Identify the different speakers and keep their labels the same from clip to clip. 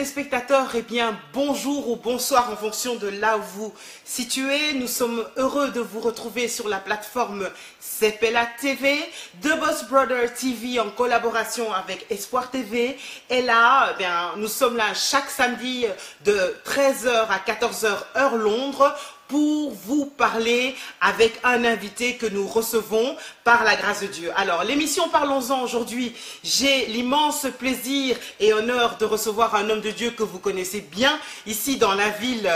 Speaker 1: téléspectateurs, eh bien bonjour ou bonsoir en fonction de là où vous situez. Nous sommes heureux de vous retrouver sur la plateforme Sepela TV, The Boss Brother TV en collaboration avec Espoir TV. Et là, eh bien, nous sommes là chaque samedi de 13 h à 14 h heure Londres pour vous parler avec un invité que nous recevons par la grâce de Dieu. Alors, l'émission Parlons-en aujourd'hui, j'ai l'immense plaisir et honneur de recevoir un homme de Dieu que vous connaissez bien ici dans la ville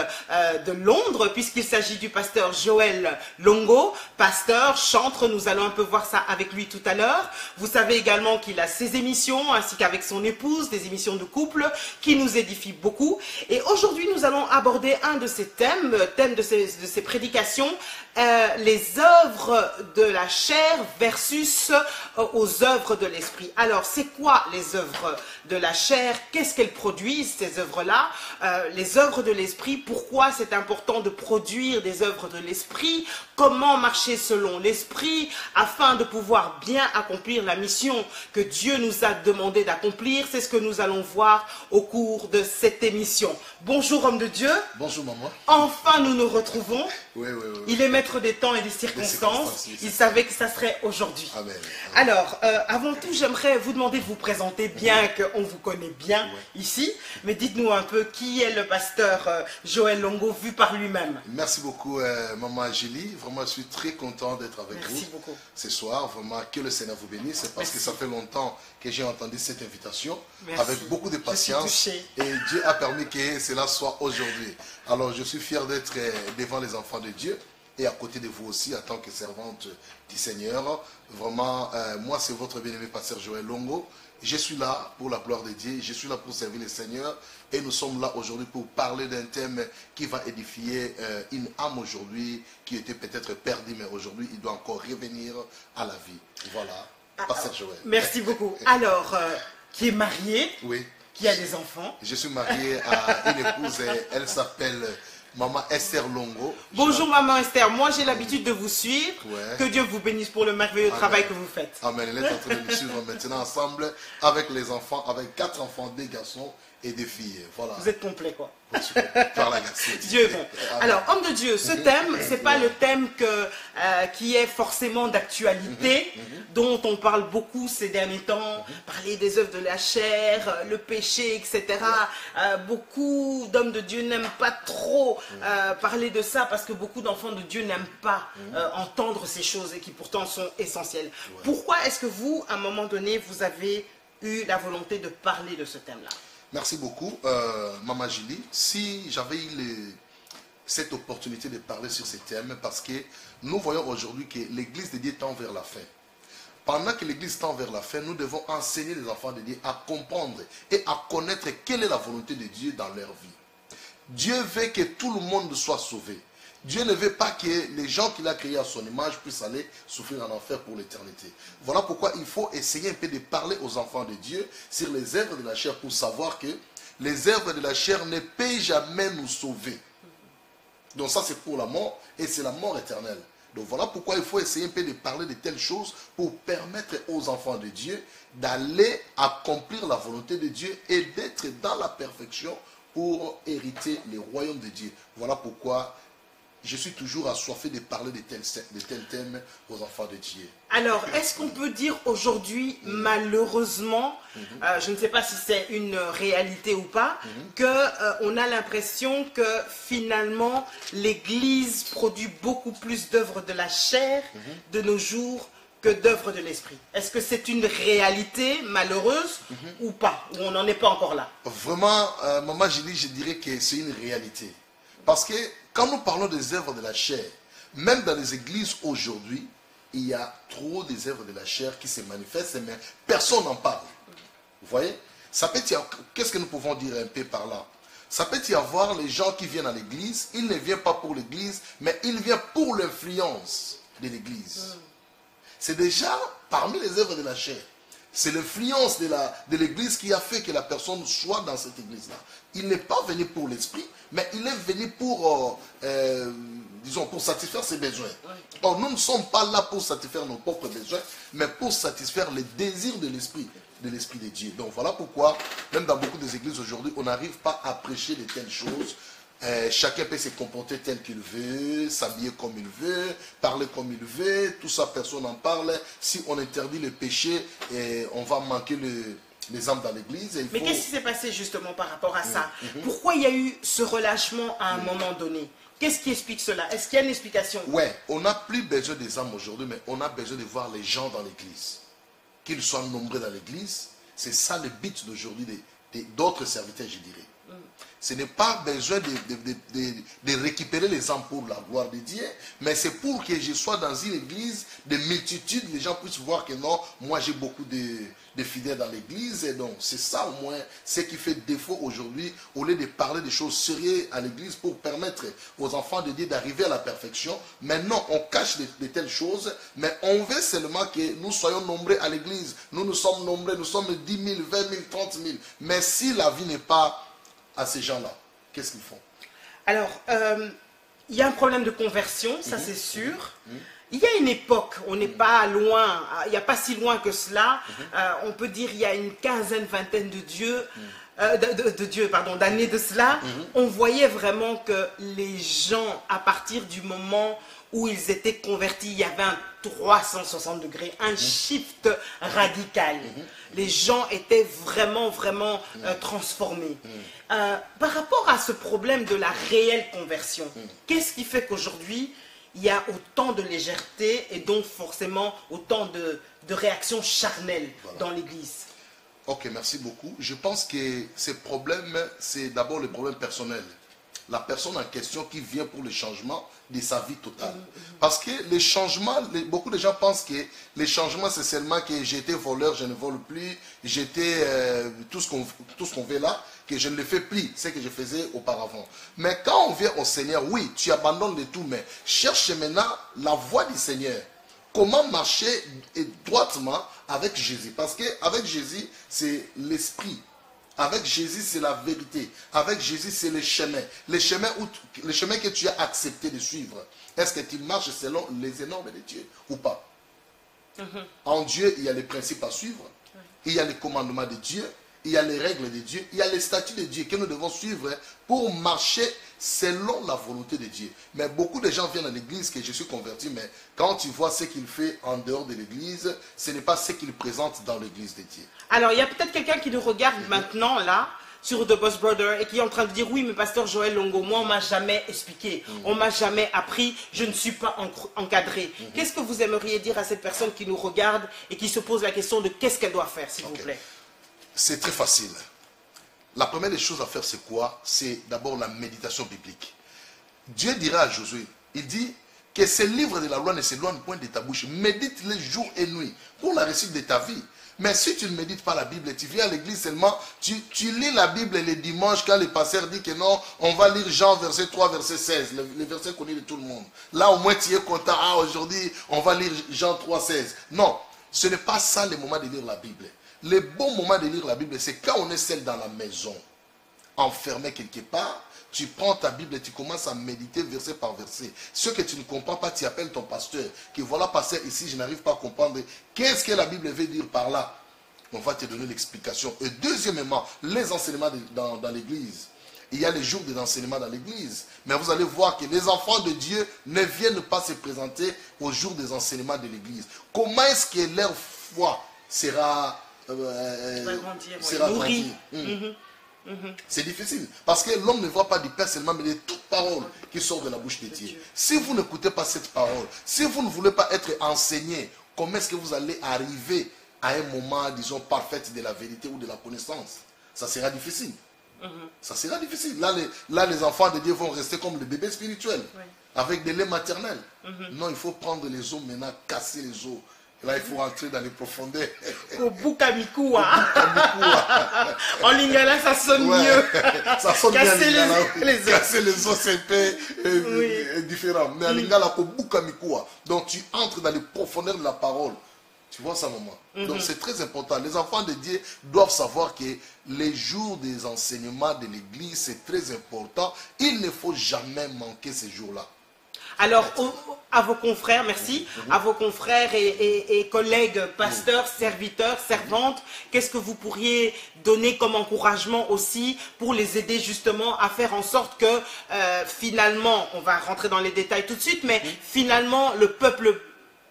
Speaker 1: de Londres, puisqu'il s'agit du pasteur Joël Longo, pasteur, chantre, nous allons un peu voir ça avec lui tout à l'heure. Vous savez également qu'il a ses émissions, ainsi qu'avec son épouse, des émissions de couple qui nous édifient beaucoup. Et aujourd'hui, nous allons aborder un de ces thèmes, de ses prédications, les œuvres de la chair versus aux œuvres de l'esprit. Alors, c'est quoi les œuvres de la chair? Qu'est-ce qu'elles produisent, ces œuvres-là? Les œuvres de l'esprit, pourquoi c'est important de produire des œuvres de l'esprit? Comment marcher selon l'esprit afin de pouvoir bien accomplir la mission que Dieu nous a demandé d'accomplir? C'est ce que nous allons voir au cours de cette émission. Bonjour homme de Dieu.
Speaker 2: Bonjour maman.
Speaker 1: Enfin nous nous retrouvons.
Speaker 2: Oui.
Speaker 1: Il est maître des temps et des circonstances. Il savait que ça serait aujourd'hui.
Speaker 2: Amen.
Speaker 1: Alors, avant tout, j'aimerais vous demander de vous présenter, bien qu'on vous connaît bien ici. Mais dites-nous un peu qui est le pasteur Joël Longo vu par lui-même.
Speaker 2: Merci beaucoup maman Agélie. Vraiment, je suis très content d'être avec vous.
Speaker 1: Merci beaucoup.
Speaker 2: Ce soir. Vraiment, que le Seigneur vous bénisse. C'est parce que ça fait longtemps que j'ai entendu cette invitation.
Speaker 1: Merci.
Speaker 2: Avec beaucoup de patience.
Speaker 1: Je suis touché.
Speaker 2: Et Dieu a permis que cela soit aujourd'hui. Alors, je suis fier d'être devant les enfants de Dieu. Et à côté de vous aussi, en tant que servante du Seigneur. Vraiment, moi, c'est votre bien-aimé pasteur Joël Longo. Je suis là pour la gloire de Dieu. Je suis là pour servir le Seigneur. Et nous sommes là aujourd'hui pour parler d'un thème qui va édifier une âme aujourd'hui qui était peut-être perdue, mais aujourd'hui, il doit encore revenir à la vie. Voilà, pasteur Joël.
Speaker 1: Merci beaucoup. Alors, qui est marié,
Speaker 2: Oui.
Speaker 1: qui a des enfants.
Speaker 2: Je suis marié à une épouse, elle s'appelle Maman Esther Longo.
Speaker 1: Bonjour maman Esther, moi j'ai l'habitude de vous suivre.
Speaker 2: Ouais.
Speaker 1: Que Dieu vous bénisse pour le merveilleux travail que vous faites.
Speaker 2: Amen. Elle est en train de nous suivre maintenant ensemble avec les enfants, avec 4 enfants, 2 garçons et 2 filles. Voilà.
Speaker 1: Vous êtes complet quoi.
Speaker 2: Par la grâce de
Speaker 1: Dieu est bon. Alors, homme de Dieu, ce thème, c'est pas le thème qui est forcément d'actualité, dont on parle beaucoup ces derniers temps, parler des œuvres de la chair, le péché, etc. Beaucoup d'hommes de Dieu n'aiment pas trop parler de ça parce que beaucoup d'enfants de Dieu n'aiment pas entendre ces choses et qui pourtant sont essentielles. Pourquoi est-ce que vous, à un moment donné, vous avez eu la volonté de parler de ce thème-là?
Speaker 2: Merci beaucoup, Maman Julie. Si j'avais eu cette opportunité de parler sur ces thèmes, parce que nous voyons aujourd'hui que l'Église de Dieu tend vers la fin. Pendant que l'Église tend vers la fin, nous devons enseigner les enfants de Dieu à comprendre et à connaître quelle est la volonté de Dieu dans leur vie. Dieu veut que tout le monde soit sauvé. Dieu ne veut pas que les gens qu'il a créés à son image puissent aller souffrir en enfer pour l'éternité. Voilà pourquoi il faut essayer un peu de parler aux enfants de Dieu sur les œuvres de la chair pour savoir que les œuvres de la chair ne peuvent jamais nous sauver. Donc ça c'est pour la mort et c'est la mort éternelle. Donc voilà pourquoi il faut essayer un peu de parler de telles choses pour permettre aux enfants de Dieu d'aller accomplir la volonté de Dieu et d'être dans la perfection pour hériter le royaume de Dieu. Voilà pourquoi je suis toujours assoiffé de parler de tels thèmes aux enfants de Dieu.
Speaker 1: Alors, est-ce qu'on peut dire aujourd'hui, malheureusement, je ne sais pas si c'est une réalité ou pas, qu'on a l'impression que finalement, l'Église produit beaucoup plus d'œuvres de la chair de nos jours que d'œuvres de l'esprit? Est-ce que c'est une réalité malheureuse ou pas? Ou on n'en est pas encore là?
Speaker 2: Vraiment, Maman Julie, je dirais que c'est une réalité. Parce que quand nous parlons des œuvres de la chair, même dans les églises aujourd'hui, il y a trop des œuvres de la chair qui se manifestent, mais personne n'en parle. Vous voyez? Qu'est-ce que nous pouvons dire un peu par là? Ça peut y avoir les gens qui viennent à l'église, ils ne viennent pas pour l'église, mais ils viennent pour l'influence de l'église. C'est déjà parmi les œuvres de la chair. C'est l'influence de l'église qui a fait que la personne soit dans cette église-là. Il n'est pas venu pour l'esprit, mais il est venu pour, disons, pour satisfaire ses besoins. Or, nous ne sommes pas là pour satisfaire nos propres besoins, mais pour satisfaire les désirs de l'esprit. de l'Esprit de Dieu. Donc voilà pourquoi, même dans beaucoup des églises aujourd'hui, on n'arrive pas à prêcher de telles choses. Chacun peut se comporter tel qu'il veut, s'habiller comme il veut, parler comme il veut, tout ça, personne n'en parle. Si on interdit le péché, on va manquer les âmes dans l'église.
Speaker 1: Mais qu'est-ce qui s'est passé justement par rapport à ça? Pourquoi il y a eu ce relâchement à un moment donné? Qu'est-ce qui explique cela? Est-ce qu'il y a une explication?
Speaker 2: Ouais, on n'a plus besoin des âmes aujourd'hui, mais on a besoin de voir les gens dans l'église. Qu'ils soient nombreux dans l'église, c'est ça le but d'aujourd'hui d'autres serviteurs, je dirais. Ce n'est pas besoin de récupérer les âmes pour la gloire de Dieu, mais c'est pour que je sois dans une église de multitudes, les gens puissent voir que non, moi j'ai beaucoup de fidèles dans l'église, et donc c'est ça au moins ce qui fait défaut aujourd'hui, au lieu de parler des choses sérieuses à l'église pour permettre aux enfants de Dieu d'arriver à la perfection. Maintenant on cache de telles choses, mais on veut seulement que nous soyons nombreux à l'église. Nous sommes nombreux, nous sommes 10 000, 20 000, 30 000, mais si la vie n'est pas à ces gens-là, qu'est-ce qu'ils font?
Speaker 1: Alors, il y a un problème de conversion, ça c'est sûr. Il y a une époque, on n'est pas loin, il n'y a pas si loin que cela, on peut dire il y a une quinzaine, vingtaine d'années de cela, on voyait vraiment que les gens, à partir du moment où ils étaient convertis, il y avait un 360 degrés, un shift radical. Les gens étaient vraiment transformés. Par rapport à ce problème de la réelle conversion, qu'est-ce qui fait qu'aujourd'hui, il y a autant de légèreté et donc forcément autant de réactions charnelles dans l'Église?
Speaker 2: Ok, merci beaucoup. Je pense que ces problèmes, c'est d'abord le problème personnel. La personne en question qui vient pour le changement de sa vie totale. Parce que les changements, beaucoup de gens pensent que les changements, c'est seulement que j'étais voleur, je ne vole plus, j'étais tout ce qu'on veut là, que je ne le fais plus, ce que je faisais auparavant. Mais quand on vient au Seigneur, oui, tu abandonnes de tout, mais cherche maintenant la voie du Seigneur. Comment marcher droitement avec Jésus? Parce qu'avec Jésus, c'est l'esprit. Avec Jésus, c'est la vérité. Avec Jésus, c'est le chemin. Le chemin que tu as accepté de suivre. Est-ce que tu marches selon les normes de Dieu ou pas? En Dieu, il y a les principes à suivre. Il y a les commandements de Dieu. Il y a les règles de Dieu. Il y a les statuts de Dieu que nous devons suivre pour marcher selon la volonté de Dieu. Mais beaucoup de gens viennent à l'église que je suis converti, mais quand tu vois ce qu'il fait en dehors de l'église, ce n'est pas ce qu'il présente dans l'église de Dieu.
Speaker 1: Alors, il y a peut-être quelqu'un qui nous regarde maintenant, là, sur The Boss Brother, et qui est en train de dire, oui, mais pasteur Joël Longo, moi, on ne m'a jamais expliqué, on ne m'a jamais appris, je ne suis pas encadré. Qu'est-ce que vous aimeriez dire à cette personne qui nous regarde et qui se pose la question de qu'est-ce qu'elle doit faire, s'il vous plaît?
Speaker 2: C'est très facile. La première des choses à faire, c'est quoi? C'est d'abord la méditation biblique. Dieu dira à Josué, il dit que ce livre de la loi ne s'éloigne point de ta bouche. Médite-les jour et nuit pour la réussite de ta vie. Mais si tu ne médites pas la Bible, tu viens à l'église seulement, tu lis la Bible les dimanches quand le pasteur dit que non, on va lire Jean verset 3, verset 16, le verset connu de tout le monde. Là au moins tu es content, ah aujourd'hui on va lire Jean 3, 16. Non, ce n'est pas ça le moment de lire la Bible. Le bon moment de lire la Bible, c'est quand on est seul dans la maison, enfermé quelque part, tu prends ta Bible et tu commences à méditer verset par verset. Ce que tu ne comprends pas, tu appelles ton pasteur, que voilà pasteur ici, je n'arrive pas à comprendre. Qu'est-ce que la Bible veut dire par là? On va te donner l'explication. Et deuxièmement, les enseignements dans l'église. Il y a les jours des enseignements dans l'église. Mais vous allez voir que les enfants de Dieu ne viennent pas se présenter au jour des enseignements de l'église. Comment est-ce que leur foi sera
Speaker 1: nourrie?
Speaker 2: C'est difficile. Parce que l'homme ne voit pas du Père seulement, mais de toute parole qui sort de la bouche de Dieu. Si vous n'écoutez pas cette parole, si vous ne voulez pas être enseigné, comment est-ce que vous allez arriver à un moment, disons, parfait de la vérité ou de la connaissance? Ça sera difficile. Ça sera difficile. Là, les enfants de Dieu vont rester comme les bébés spirituels, avec des laits maternels. Non, il faut prendre les os maintenant, casser les os. Là, il faut rentrer dans les profondeurs.
Speaker 1: Kobukamikua. En lingala, ça sonne mieux.
Speaker 2: Ça sonne
Speaker 1: casser
Speaker 2: bien.
Speaker 1: Les os.
Speaker 2: Casser les os, c'est un peu différent. Mais en lingala, kobukamikua. Donc, tu entres dans les profondeurs de la parole. Tu vois ça, maman? Donc, c'est très important. Les enfants de Dieu doivent savoir que les jours des enseignements de l'église, c'est très important. Il ne faut jamais manquer ces jours-là.
Speaker 1: Alors, à vos confrères, merci, à vos confrères et collègues, pasteurs, serviteurs, servantes, qu'est-ce que vous pourriez donner comme encouragement aussi pour les aider justement à faire en sorte que finalement, on va rentrer dans les détails tout de suite, mais finalement, le peuple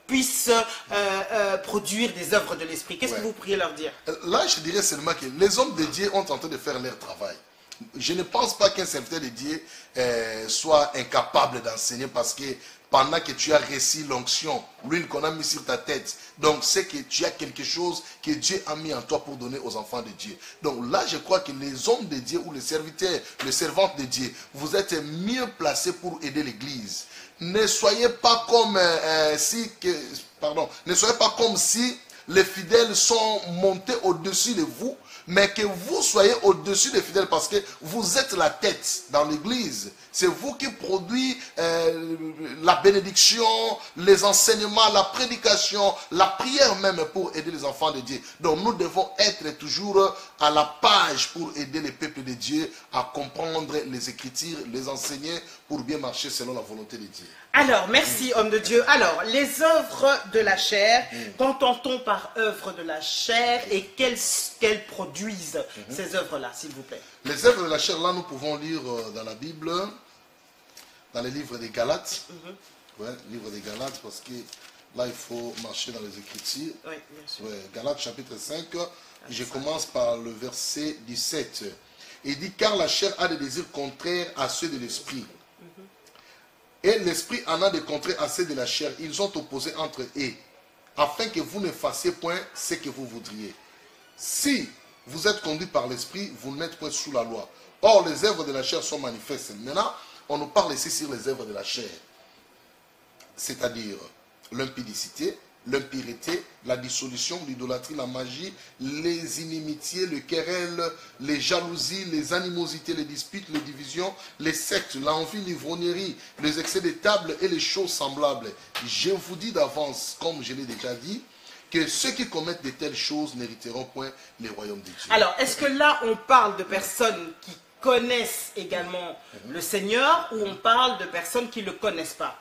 Speaker 1: puisse produire des œuvres de l'esprit. Qu'est-ce que vous pourriez leur dire?
Speaker 2: Là, je dirais seulement que les hommes de Dieu ont tenté de faire leur travail. Je ne pense pas qu'un serviteur de Dieu soit incapable d'enseigner parce que pendant que tu as reçu l'onction, l'huile qu'on a mis sur ta tête, donc c'est que tu as quelque chose que Dieu a mis en toi pour donner aux enfants de Dieu. Donc là, je crois que les hommes de Dieu ou les serviteurs, les servantes de Dieu, vous êtes mieux placés pour aider l'Église. Ne soyez pas comme ne soyez pas comme si les fidèles sont montés au-dessus de vous, mais que vous soyez au-dessus des fidèles parce que vous êtes la tête dans l'église. C'est vous qui produisez la bénédiction, les enseignements, la prédication, la prière même pour aider les enfants de Dieu. Donc nous devons être toujours à la page pour aider les peuples de Dieu à comprendre les Écritures, les enseigner pour bien marcher selon la volonté de Dieu.
Speaker 1: Alors, merci homme de Dieu. Alors, les œuvres de la chair, qu'entend-on par œuvres de la chair et qu'elles produisent ces œuvres-là, s'il vous plaît?
Speaker 2: Les œuvres de la chair, là, nous pouvons lire dans la Bible, dans les livres des Galates. Ouais, livre des Galates, parce que là, il faut marcher dans les Écritures.
Speaker 1: Oui, bien sûr.
Speaker 2: Ouais, Galates chapitre 5, je commence par le verset 17. Il dit, car la chair a des désirs contraires à ceux de l'esprit. Et l'esprit en a des contraires à ceux de la chair. Ils sont opposés entre eux, afin que vous ne fassiez point ce que vous voudriez. Si vous êtes conduit par l'esprit, vous n'êtes point sous la loi. Or, les œuvres de la chair sont manifestes. Maintenant, on nous parle ici sur les œuvres de la chair. C'est-à-dire l'impudicité, l'impureté, la dissolution, l'idolâtrie, la magie, les inimitiés, le querelle, les jalousies, les animosités, les disputes, les divisions, les sectes, l'envie, l'ivrognerie, les excès de table et les choses semblables. Je vous dis d'avance, comme je l'ai déjà dit, que ceux qui commettent de telles choses n'hériteront point les royaumes de Dieu.
Speaker 1: Alors, est-ce que là, on parle de personnes qui connaissent également le Seigneur ou on parle de personnes qui ne le connaissent pas?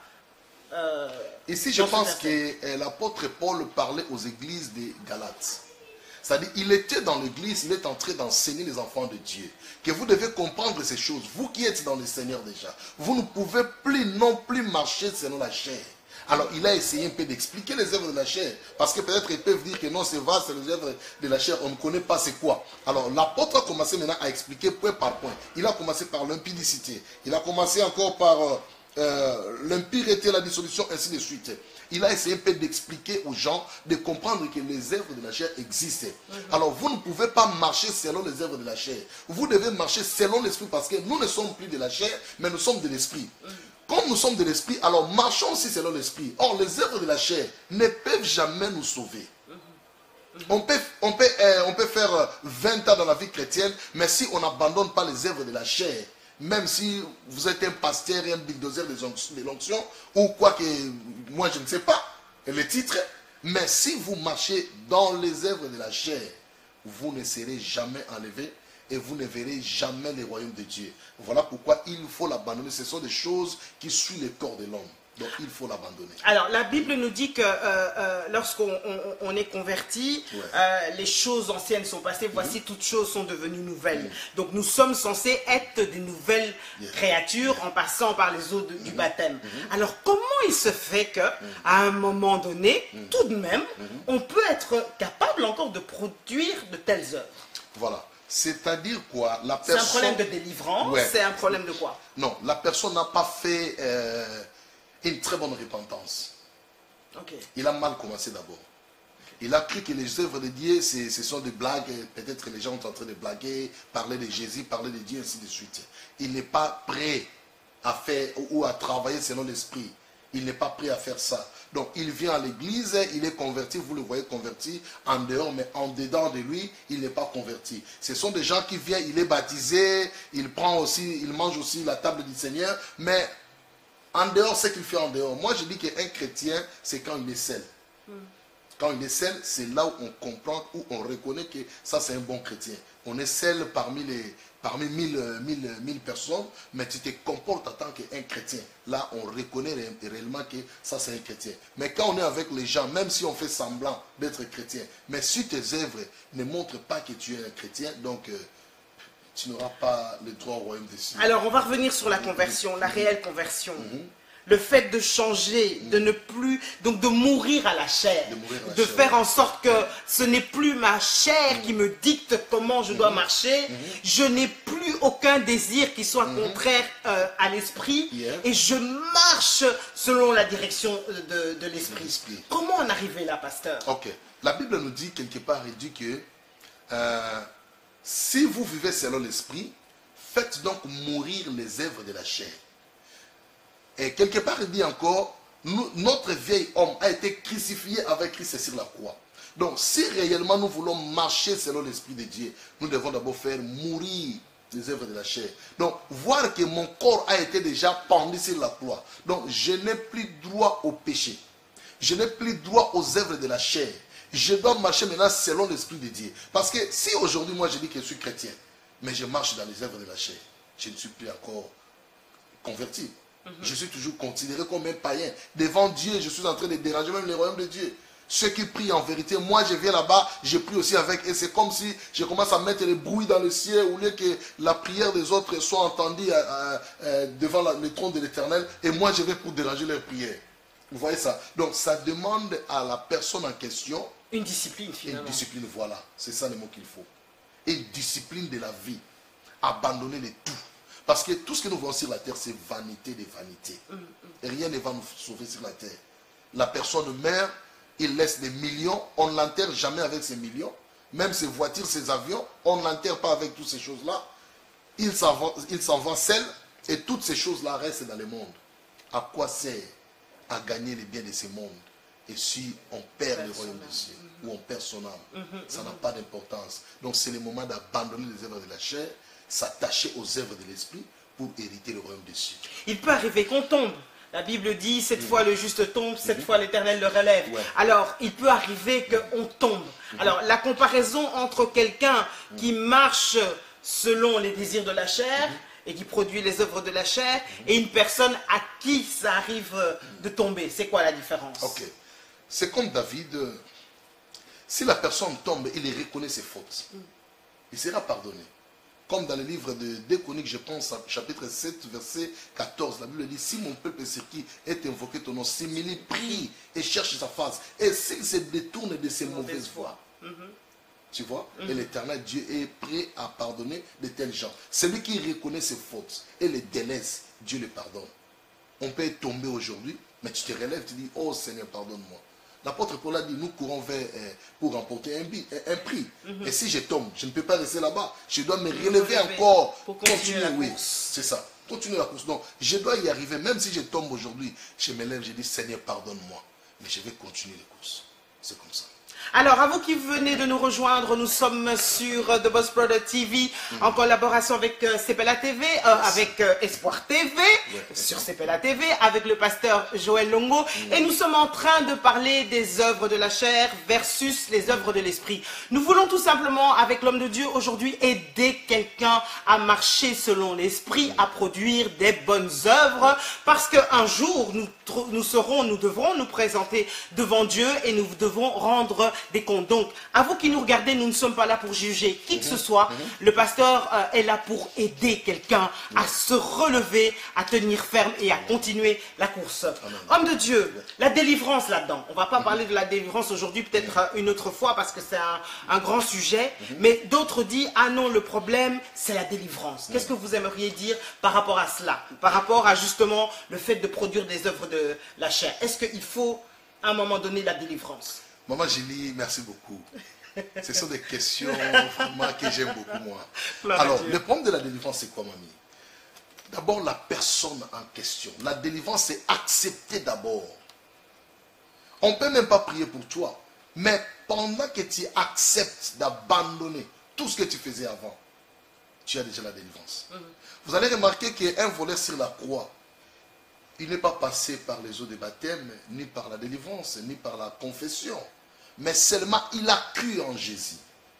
Speaker 2: Ici, je pense que l'apôtre Paul parlait aux églises des Galates. C'est-à-dire, il était dans l'église, il est en train d'enseigner les enfants de Dieu. Que vous devez comprendre ces choses. Vous qui êtes dans le Seigneur déjà, vous ne pouvez plus non plus marcher selon la chair. Alors, il a essayé un peu d'expliquer les œuvres de la chair. Parce que peut-être ils peuvent dire que non, c'est vaste, les œuvres de la chair, on ne connaît pas c'est quoi. Alors, l'apôtre a commencé maintenant à expliquer point par point. Il a commencé par l'impudicité. Il a commencé encore par l'impureté, la dissolution, ainsi de suite. Il a essayé un peu d'expliquer aux gens, de comprendre que les œuvres de la chair existaient. Alors, vous ne pouvez pas marcher selon les œuvres de la chair. Vous devez marcher selon l'esprit parce que nous ne sommes plus de la chair, mais nous sommes de l'esprit. Comme nous sommes de l'esprit, alors marchons aussi selon l'esprit. Or, les œuvres de la chair ne peuvent jamais nous sauver. On peut faire 20 ans dans la vie chrétienne, mais si on n'abandonne pas les œuvres de la chair, même si vous êtes un pasteur et un bulldozer de l'onction, ou quoi que, moi je ne sais pas, le titre, mais si vous marchez dans les œuvres de la chair, vous ne serez jamais enlevé et vous ne verrez jamais le royaume de Dieu. Voilà pourquoi il faut l'abandonner. Ce sont des choses qui suivent le corps de l'homme. Donc il faut l'abandonner.
Speaker 1: Alors la Bible nous dit que lorsqu'on est converti, les choses anciennes sont passées, voici toutes choses sont devenues nouvelles. Donc nous sommes censés être des nouvelles créatures en passant par les eaux du baptême. Alors comment il se fait qu'à un moment donné, tout de même, on peut être capable encore de produire de telles œuvres?
Speaker 2: Voilà. C'est-à-dire quoi? La personne...
Speaker 1: C'est un problème de délivrance? C'est un problème de quoi?
Speaker 2: Non, la personne n'a pas fait une très bonne repentance. Il a mal commencé d'abord. Il a cru que les œuvres de Dieu, ce sont des blagues. Peut-être que les gens sont en train de blaguer, parler de Jésus, parler de Dieu, ainsi de suite. Il n'est pas prêt à faire ou à travailler selon l'esprit. Il n'est pas prêt à faire ça. Donc il vient à l'église, il est converti, vous le voyez converti en dehors, mais en dedans de lui, il n'est pas converti. Ce sont des gens qui viennent, il est baptisé, il mange aussi la table du Seigneur, mais en dehors, ce qu'il fait en dehors. Moi je dis qu'un chrétien, c'est quand il est seul. Quand il est seul, c'est là où on comprend, où on reconnaît que ça c'est un bon chrétien. On est seul parmi 1000 personnes, mais tu te comportes en tant qu'un chrétien. Là, on reconnaît réellement que ça c'est un chrétien. Mais quand on est avec les gens, même si on fait semblant d'être chrétien, mais si tes œuvres ne montrent pas que tu es un chrétien, donc tu n'auras pas le droit au royaume des cieux.
Speaker 1: Alors, on va revenir sur la conversion, la réelle conversion. Le fait de changer, de ne plus, donc de mourir à la chair, de faire en sorte que ce n'est plus ma chair qui me dicte comment je dois marcher, je n'ai plus aucun désir qui soit contraire à l'esprit, et je marche selon la direction de l'esprit. Comment en arriver là, pasteur?
Speaker 2: Ok, la Bible nous dit quelque part, il dit que si vous vivez selon l'esprit, faites donc mourir les œuvres de la chair. Et quelque part, il dit encore, notre vieil homme a été crucifié avec Christ sur la croix. Donc, si réellement nous voulons marcher selon l'Esprit de Dieu, nous devons d'abord faire mourir les œuvres de la chair. Donc, voir que mon corps a été déjà pendu sur la croix. Donc, je n'ai plus droit au péché. Je n'ai plus droit aux œuvres de la chair. Je dois marcher maintenant selon l'Esprit de Dieu. Parce que si aujourd'hui, moi, je dis que je suis chrétien, mais je marche dans les œuvres de la chair, je ne suis plus encore converti. Je suis toujours considéré comme un païen. Devant Dieu, je suis en train de déranger même le royaume de Dieu. Ceux qui prient en vérité, moi je viens là-bas, je prie aussi avec. Et c'est comme si je commence à mettre les bruits dans le ciel, au lieu que la prière des autres soit entendue devant le trône de l'Éternel. Et moi je vais pour déranger leurs prières. Vous voyez ça? Donc ça demande à la personne en question
Speaker 1: une discipline finalement.
Speaker 2: Une discipline, voilà. C'est ça le mot qu'il faut. Une discipline de la vie. Abandonner le tout. Parce que tout ce que nous voyons sur la terre, c'est vanité des vanités. Et rien ne va nous sauver sur la terre. La personne meurt, il laisse des millions, on ne l'enterre jamais avec ces millions. Même ses voitures, ses avions, on ne l'enterre pas avec toutes ces choses-là. Il s'en va seul et toutes ces choses-là restent dans le monde. À quoi sert à gagner les biens de ce monde? Et si on perd le royaume des cieux, ou on perd son âme, ça n'a pas d'importance. Donc c'est le moment d'abandonner les œuvres de la chair, s'attacher aux œuvres de l'esprit pour hériter le royaume des cieux.
Speaker 1: Il peut arriver qu'on tombe. La Bible dit, cette fois le juste tombe, cette fois l'Éternel le relève. Alors, il peut arriver qu'on tombe. Alors, la comparaison entre quelqu'un qui marche selon les désirs de la chair et qui produit les œuvres de la chair et une personne à qui ça arrive de tomber, c'est quoi la différence?
Speaker 2: Ok. C'est comme David. Si la personne tombe, il reconnaît ses fautes. Il sera pardonné. Comme dans le livre de 2 Chroniques, je pense, chapitre 7, verset 14, la Bible dit, si mon peuple sur qui est invoqué ton nom, s'humilie, prie et cherche sa face, et s'il se détourne de ses mauvaises voies, tu vois, et l'Éternel Dieu est prêt à pardonner de tels gens. Celui qui reconnaît ses fautes et les délaisse, Dieu le pardonne. On peut tomber aujourd'hui, mais tu te relèves, tu dis, oh Seigneur, pardonne-moi. L'apôtre Paul a dit, nous courons vers pour remporter un prix. Et si je tombe, je ne peux pas rester là-bas. Je dois me relever encore.
Speaker 1: Pour continuer la
Speaker 2: oui,
Speaker 1: course.
Speaker 2: c'est ça. Continuer la course. Donc, je dois y arriver. Même si je tombe aujourd'hui, je me lève, je dis, Seigneur, pardonne-moi. Mais je vais continuer la course. C'est comme ça.
Speaker 1: Alors, à vous qui venez de nous rejoindre, nous sommes sur The Boss Brother TV, en collaboration avec Sepela TV, avec Espoir TV, sur Sepela TV, avec le pasteur Joël Longo, et nous sommes en train de parler des œuvres de la chair versus les œuvres de l'esprit. Nous voulons tout simplement, avec l'homme de Dieu aujourd'hui, aider quelqu'un à marcher selon l'esprit, à produire des bonnes œuvres, parce qu'un jour, nous devrons nous présenter devant Dieu et nous devons rendre des comptes. Donc, à vous qui nous regardez, nous ne sommes pas là pour juger qui que ce soit. Le pasteur est là pour aider quelqu'un à se relever, à tenir ferme et à continuer la course. Homme de Dieu, la délivrance là-dedans. On ne va pas parler de la délivrance aujourd'hui, peut-être une autre fois parce que c'est un grand sujet. Mais d'autres disent, ah non, le problème, c'est la délivrance. Qu'est-ce que vous aimeriez dire par rapport à cela? Par rapport à justement le fait de produire des œuvres de la chair. Est-ce qu'il faut à un moment donné la délivrance?
Speaker 2: Maman Julie, merci beaucoup. Ce sont des questions vraiment que j'aime beaucoup, moi. Alors, le problème de la délivrance, c'est quoi, mamie? D'abord, la personne en question. La délivrance, c'est accepter d'abord. On ne peut même pas prier pour toi. Mais pendant que tu acceptes d'abandonner tout ce que tu faisais avant, tu as déjà la délivrance. Vous allez remarquer qu'un voleur sur la croix, il n'est pas passé par les eaux de baptême, ni par la délivrance, ni par la confession. mais seulement il a cru en Jésus.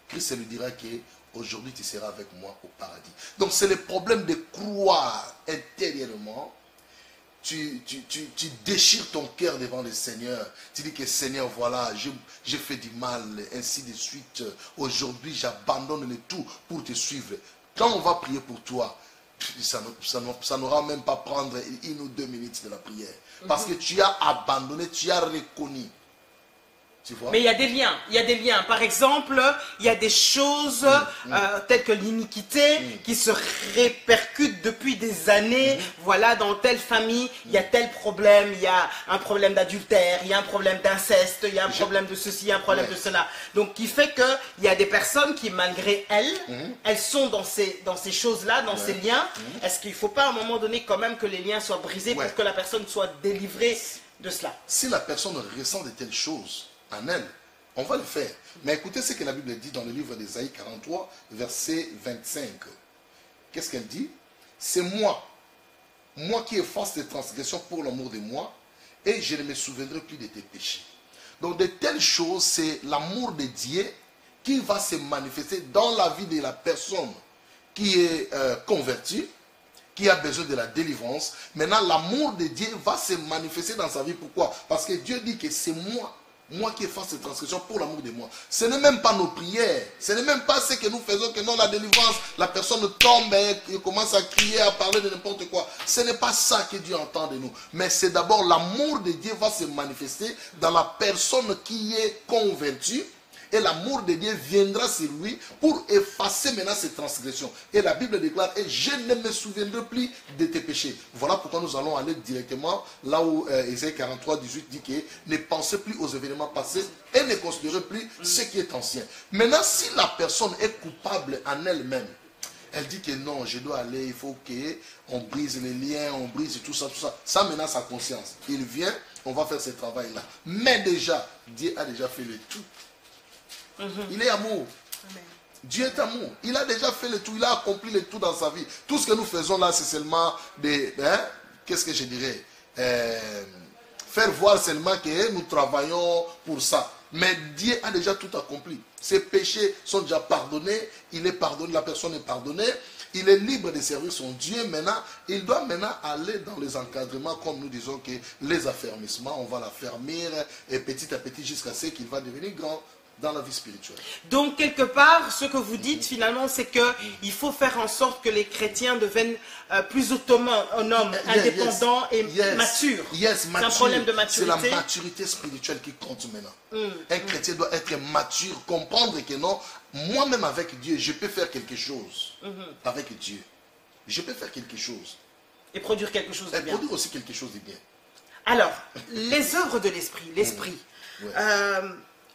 Speaker 2: Christ lui dira que aujourd'hui tu seras avec moi au paradis. Donc c'est le problème de croire intérieurement. Tu déchires ton cœur devant le Seigneur. Tu dis que Seigneur, voilà, j'ai fait du mal, ainsi de suite. Aujourd'hui, j'abandonne le tout pour te suivre. Quand on va prier pour toi, ça n'aura même pas prendre 1 ou 2 minutes de la prière. Parce que tu as abandonné, tu as reconnu. Tu vois?
Speaker 1: Mais il y a des liens, Par exemple, il y a des choses telles que l'iniquité qui se répercutent depuis des années. Voilà, dans telle famille, il y a tel problème, il y a un problème d'adultère, il y a un problème d'inceste, il y a un problème de ceci, un problème de cela. Donc, qui fait qu'il y a des personnes qui, malgré elles, elles sont dans ces choses-là, dans ces liens. Est-ce qu'il ne faut pas à un moment donné quand même que les liens soient brisés pour que la personne soit délivrée de cela?
Speaker 2: Si la personne ressent de telles choses en elle, on va le faire. Mais écoutez ce que la Bible dit dans le livre d'Ésaïe 43, verset 25. Qu'est-ce qu'elle dit? C'est moi qui efface tes transgressions pour l'amour de moi, et je ne me souviendrai plus de tes péchés. Donc de telles choses, c'est l'amour de Dieu qui va se manifester dans la vie de la personne qui est convertie, qui a besoin de la délivrance. Maintenant, l'amour de Dieu va se manifester dans sa vie. Pourquoi? Parce que Dieu dit que c'est moi qui efface ces transgressions pour l'amour de moi. Ce n'est même pas nos prières. Ce n'est même pas ce que nous faisons que non, la délivrance, la personne tombe et commence à crier, à parler de n'importe quoi. Ce n'est pas ça que Dieu entend de nous. Mais c'est d'abord l'amour de Dieu va se manifester dans la personne qui est convertie. Et l'amour de Dieu viendra sur lui pour effacer maintenant ses transgressions. Et la Bible déclare, et je ne me souviendrai plus de tes péchés. Voilà pourquoi nous allons aller directement là où Ésaïe 43, 18 dit que ne pensez plus aux événements passés et ne considérez plus ce qui est ancien. Maintenant, si la personne est coupable en elle-même, elle dit que non, je dois aller, il faut qu'on brise les liens, on brise tout ça, ça menace sa conscience. Il vient, on va faire ce travail-là. Mais déjà, Dieu a déjà fait le tout. Il est amour. Amen. Dieu est amour. Il a déjà fait le tout. Il a accompli le tout dans sa vie. Tout ce que nous faisons là, c'est seulement des... qu'est-ce que je dirais? Faire voir seulement que nous travaillons pour ça. Mais Dieu a déjà tout accompli. Ses péchés sont déjà pardonnés. Il est pardonné. La personne est pardonnée. Il est libre de servir son Dieu. Maintenant, il doit maintenant aller dans les encadrements, comme nous disons que les affermissements, on va l'affermir et petit à petit jusqu'à ce qu'il va devenir grand dans la vie spirituelle.
Speaker 1: Donc, quelque part, ce que vous dites finalement, c'est qu'il faut faire en sorte que les chrétiens deviennent plus autonomes, indépendants et matures.
Speaker 2: C'est
Speaker 1: un problème de maturité.
Speaker 2: C'est la maturité spirituelle qui compte maintenant. Un chrétien doit être mature, comprendre que non, moi-même avec Dieu, je peux faire quelque chose. Avec Dieu. Je peux faire quelque chose.
Speaker 1: Et produire quelque chose de bien.
Speaker 2: Et produire aussi quelque chose de bien.
Speaker 1: Alors, les œuvres de l'esprit.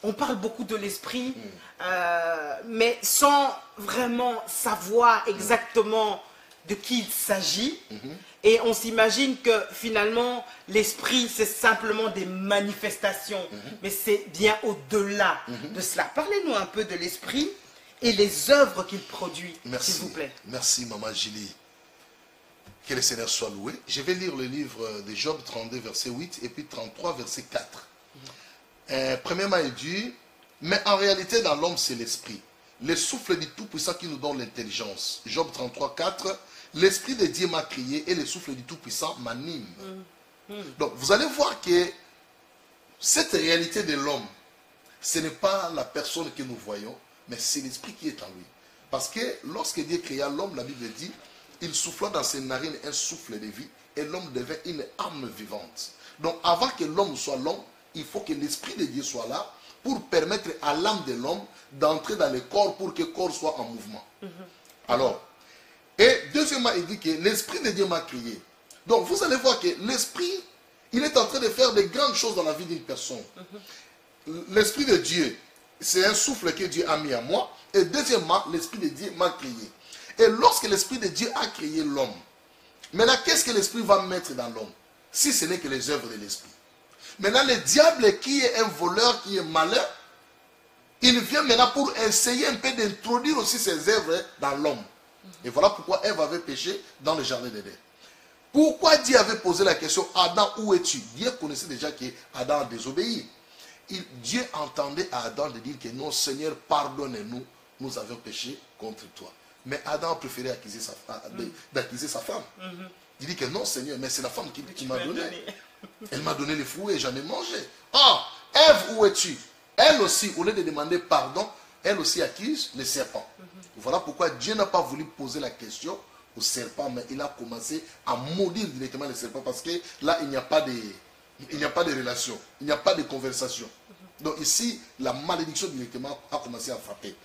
Speaker 1: On parle beaucoup de l'esprit, mais sans vraiment savoir exactement de qui il s'agit. Et on s'imagine que finalement, l'esprit, c'est simplement des manifestations. Mais c'est bien au-delà de cela. Parlez-nous un peu de l'esprit et les œuvres qu'il produit, s'il vous plaît.
Speaker 2: Merci, Maman Julie. Que le Seigneur soit loué. Je vais lire le livre de Job 32, verset 8, et puis 33, verset 4. Premièrement, il dit, mais en réalité, dans l'homme, c'est l'esprit. Le souffle du Tout-Puissant qui nous donne l'intelligence. Job 33, 4. L'esprit de Dieu m'a crié et le souffle du Tout-Puissant m'anime. Donc, vous allez voir que cette réalité de l'homme, ce n'est pas la personne que nous voyons, mais c'est l'esprit qui est en lui. Parce que lorsque Dieu créa l'homme, la Bible dit, il souffla dans ses narines un souffle de vie et l'homme devint une âme vivante. Donc, avant que l'homme soit l'homme, il faut que l'esprit de Dieu soit là pour permettre à l'âme de l'homme d'entrer dans le corps pour que le corps soit en mouvement. Alors, et deuxièmement, il dit que l'esprit de Dieu m'a créé. Donc, vous allez voir que l'esprit, il est en train de faire de grandes choses dans la vie d'une personne. L'esprit de Dieu, c'est un souffle que Dieu a mis à moi. Et deuxièmement, l'esprit de Dieu m'a créé. Et lorsque l'esprit de Dieu a créé l'homme, maintenant, qu'est-ce que l'esprit va mettre dans l'homme? Si ce n'est que les œuvres de l'esprit. Maintenant, le diable qui est un voleur, qui est malin, il vient maintenant pour essayer un peu d'introduire aussi ses œuvres dans l'homme. Et voilà pourquoi Ève avait péché dans le jardin d'Éden. Pourquoi Dieu avait posé la question, Adam, où es-tu? Dieu connaissait déjà qu'Adam a désobéi. Dieu entendait à Adam de dire que non, Seigneur, pardonne-nous, nous avons péché contre toi. Mais Adam a préféré d'accuser sa femme. Il dit que non, Seigneur, mais c'est la femme qui m'a donné. Elle m'a donné les fruits et j'en ai mangé. Ah, Ève, où es-tu? Elle aussi, au lieu de demander pardon, elle aussi accuse le serpent. Voilà pourquoi Dieu n'a pas voulu poser la question au serpent, mais il a commencé à maudire directement le serpent parce que là, il n'y a pas de relation, il n'y a pas de conversation. Donc ici, la malédiction directement a commencé à frapper.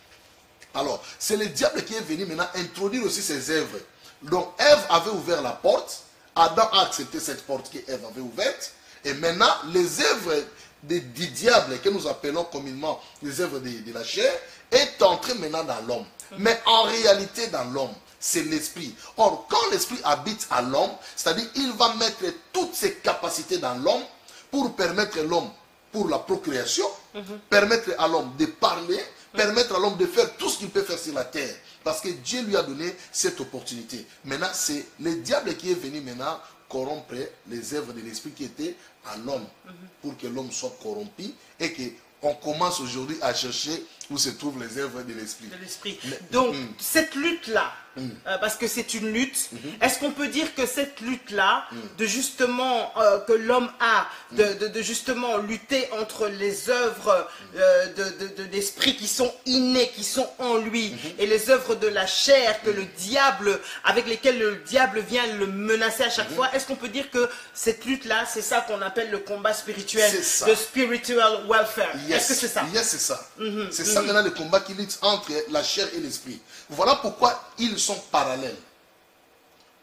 Speaker 2: Alors, c'est le diable qui est venu maintenant introduire aussi ses œuvres. Donc, Ève avait ouvert la porte, Adam a accepté cette porte qu'Ève avait ouverte, et maintenant, les œuvres du diable, que nous appelons communément les œuvres de la chair, est entrée maintenant dans l'homme. Mais en réalité, dans l'homme, c'est l'esprit. Or, quand l'esprit habite à l'homme, c'est-à-dire il va mettre toutes ses capacités dans l'homme pour permettre à l'homme, pour la procréation, permettre à l'homme de parler, permettre à l'homme de faire tout ce qu'il peut faire sur la terre. Parce que Dieu lui a donné cette opportunité. Maintenant, c'est le diable qui est venu maintenant corrompre les œuvres de l'esprit qui étaient en homme. Pour que l'homme soit corrompu et qu'on commence aujourd'hui à chercher où se trouvent les œuvres de l'esprit.
Speaker 1: Donc, cette lutte-là, parce que c'est une lutte, est-ce qu'on peut dire que cette lutte-là, de justement, que l'homme a, de justement lutter entre les œuvres de l'esprit qui sont innées, qui sont en lui, et les œuvres de la chair que le diable, avec lesquelles le diable vient le menacer à chaque fois, est-ce qu'on peut dire que cette lutte-là, c'est ça qu'on appelle le combat spirituel, le spiritual welfare? Est-ce que c'est ça?
Speaker 2: Yes, c'est ça. C'est ça maintenant le combat qui lutte entre la chair et l'esprit. Voilà pourquoi ils sont parallèles.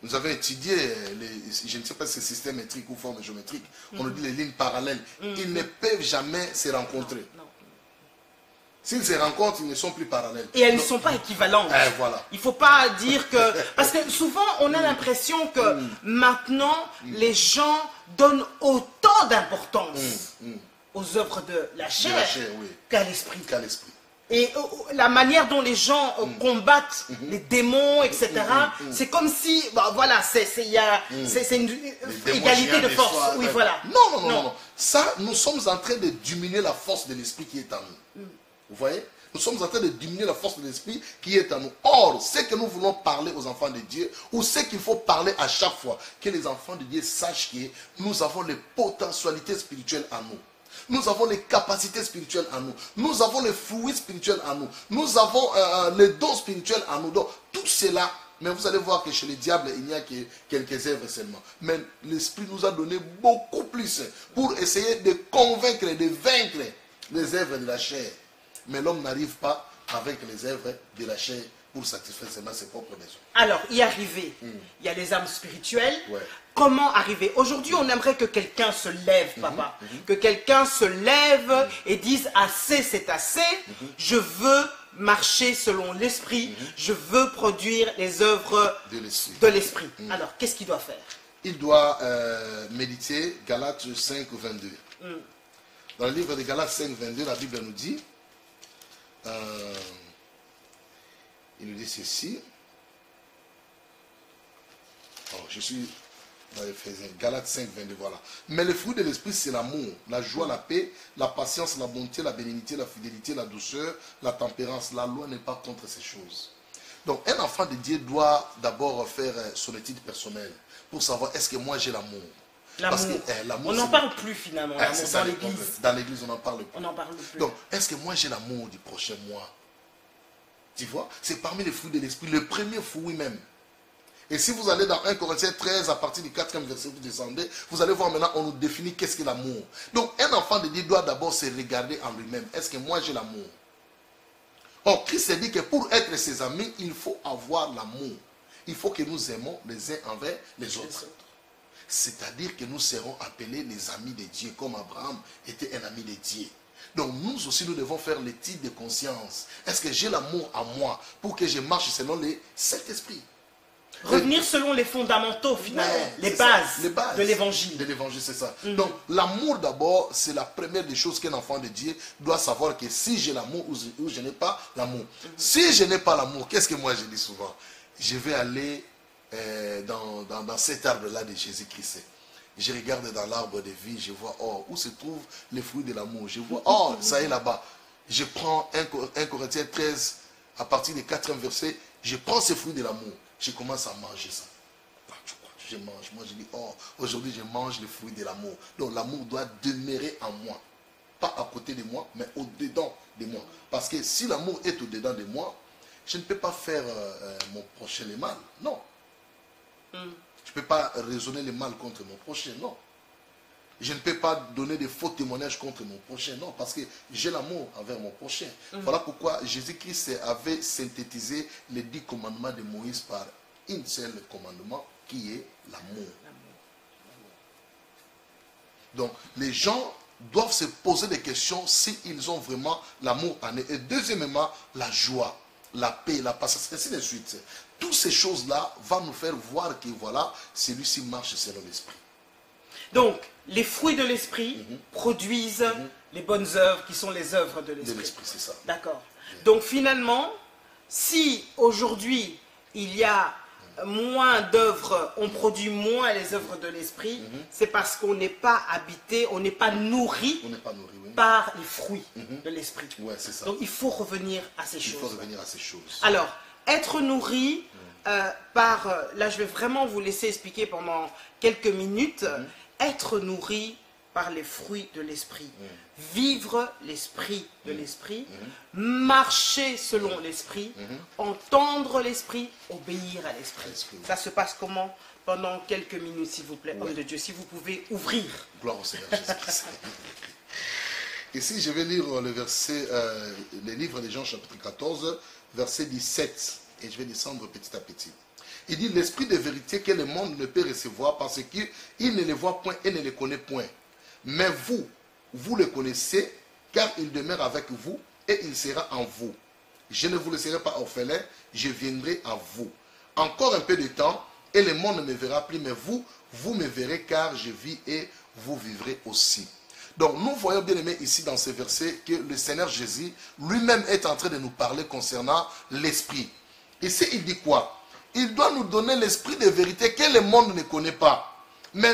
Speaker 2: Nous avons étudié, je ne sais pas si c'est système métrique ou forme géométrique, on nous dit les lignes parallèles. Ils ne peuvent jamais se rencontrer. S'ils se rencontrent, ils ne sont plus parallèles.
Speaker 1: Et elles ne sont pas équivalentes.
Speaker 2: Voilà.
Speaker 1: Il ne faut pas dire que... Parce que souvent, on a l'impression que maintenant, les gens donnent autant d'importance aux œuvres de la chair, qu'à l'esprit. Et la manière dont les gens combattent les démons, etc., c'est comme si, voilà, c'est une égalité de force. Oui, voilà.
Speaker 2: Non. Ça, nous sommes en train de diminuer la force de l'esprit qui est en nous. Vous voyez? Nous sommes en train de diminuer la force de l'esprit qui est en nous. Or, ce que nous voulons parler aux enfants de Dieu, ou ce qu'il faut parler à chaque fois, que les enfants de Dieu sachent que nous avons les potentialités spirituelles en nous. Nous avons les capacités spirituelles en nous. Nous avons les fruits spirituels en nous. Nous avons les dons spirituels en nous. Donc, tout cela, mais vous allez voir que chez les diables, il n'y a que quelques œuvres seulement. Mais l'Esprit nous a donné beaucoup plus pour essayer de convaincre, de vaincre les œuvres de la chair. Mais l'homme n'arrive pas avec les œuvres de la chair pour satisfaire seulement ses propres besoins.
Speaker 1: Alors, y arriver, il y a les âmes spirituelles. Comment arriver? Aujourd'hui, on aimerait que quelqu'un se lève, papa. Que quelqu'un se lève et dise assez, c'est assez. Je veux marcher selon l'esprit. Je veux produire les œuvres de l'esprit. Alors, qu'est-ce qu'il doit faire?
Speaker 2: Il doit méditer Galates 5, 22. Dans le livre de Galates 5, 22, la Bible nous dit, il nous dit ceci. Alors, je suis dans l'Éphésiens, Galates 5, 22, voilà. Mais le fruit de l'esprit, c'est l'amour, la joie, la paix, la patience, la bonté, la bénignité, la fidélité, la douceur, la tempérance. La loi n'est pas contre ces choses. Donc, un enfant de Dieu doit d'abord faire son étude personnelle pour savoir est-ce que moi j'ai l'amour.
Speaker 1: Parce que on n'en parle plus finalement, l'amour dans l'église.
Speaker 2: Dans l'église, on n'en parle plus.
Speaker 1: On n'en parle plus.
Speaker 2: Donc, est-ce que moi j'ai l'amour du prochain mois? Tu vois, c'est parmi les fruits de l'esprit, le premier fruit même. Et si vous allez dans 1 Corinthiens 13, à partir du 4e verset, vous descendez, vous allez voir maintenant, on nous définit qu'est-ce que l'amour. Donc, un enfant de Dieu doit d'abord se regarder en lui-même. Est-ce que moi j'ai l'amour? Or, Christ a dit que pour être ses amis, il faut avoir l'amour. Il faut que nous aimons les uns envers les autres. C'est-à-dire que nous serons appelés les amis de Dieu, comme Abraham était un ami de Dieu. Donc nous aussi, nous devons faire l'étude de conscience. Est-ce que j'ai l'amour en moi pour que je marche selon le Saint-Esprit?
Speaker 1: Revenir selon les fondamentaux, finalement, les bases de l'évangile.
Speaker 2: De l'évangile, c'est ça. Donc l'amour d'abord, c'est la première des choses qu'un enfant de Dieu doit savoir, que si j'ai l'amour ou je n'ai pas l'amour. Si je n'ai pas l'amour, qu'est-ce que moi je dis souvent? Je vais aller dans cet arbre-là de Jésus-Christ. Je regarde dans l'arbre de vie, je vois, oh, où se trouvent les fruits de l'amour. Je vois, oh, ça est là-bas. Je prends 1 Corinthiens 13, à partir du 4e verset, je prends ces fruits de l'amour. Je commence à manger ça. Je mange, moi je dis, oh, aujourd'hui je mange les fruits de l'amour. Donc l'amour doit demeurer en moi. Pas à côté de moi, mais au-dedans de moi. Parce que si l'amour est au-dedans de moi, je ne peux pas faire mon prochain le mal. Non. Je ne peux pas raisonner le mal contre mon prochain. Non. Je ne peux pas donner de faux témoignages contre mon prochain. Non, parce que j'ai l'amour envers mon prochain. Voilà pourquoi Jésus-Christ avait synthétisé les 10 commandements de Moïse par un seul commandement qui est l'amour. Donc, les gens doivent se poser des questions s'ils ont vraiment l'amour en eux. Et deuxièmement, la joie, la paix, la patience, ainsi de suite. Toutes ces choses-là vont nous faire voir que voilà, celui-ci marche selon l'esprit.
Speaker 1: Donc, les fruits de l'esprit produisent les bonnes œuvres qui sont les œuvres de l'esprit.
Speaker 2: De l'esprit, c'est ça.
Speaker 1: D'accord. Donc, finalement, si aujourd'hui il y a moins d'œuvres, on produit moins les œuvres de l'esprit, c'est parce qu'on n'est pas habité, on n'est pas nourri, par les fruits de l'esprit.
Speaker 2: Ouais, c'est ça.
Speaker 1: Donc il faut revenir à ces choses.
Speaker 2: Il faut revenir à ces choses.
Speaker 1: Alors, être nourri par, là je vais vraiment vous laisser expliquer pendant quelques minutes, être nourri par les fruits de l'esprit, vivre l'esprit de l'esprit, marcher selon l'esprit, entendre l'esprit, obéir à l'esprit. Ça se passe comment? Pendant quelques minutes, s'il vous plaît, homme de Dieu, si vous pouvez ouvrir.
Speaker 2: Gloire au Seigneur Jésus-Christ. Ici, je vais lire le verset, le livre de Jean chapitre 14, verset 17, et je vais descendre petit à petit. Il dit, l'esprit de vérité que le monde ne peut recevoir parce qu'il ne le voit point et ne le connaît point. Mais vous, vous le connaissez, car il demeure avec vous et il sera en vous. Je ne vous laisserai pas orphelin, je viendrai à vous. Encore un peu de temps, et le monde ne me verra plus, mais vous, vous me verrez, car je vis et vous vivrez aussi. Donc nous voyons bien aimé ici dans ce verset que le Seigneur Jésus lui-même est en train de nous parler concernant l'esprit. Ici il dit quoi? Il doit nous donner l'esprit de vérité que le monde ne connaît pas. Mais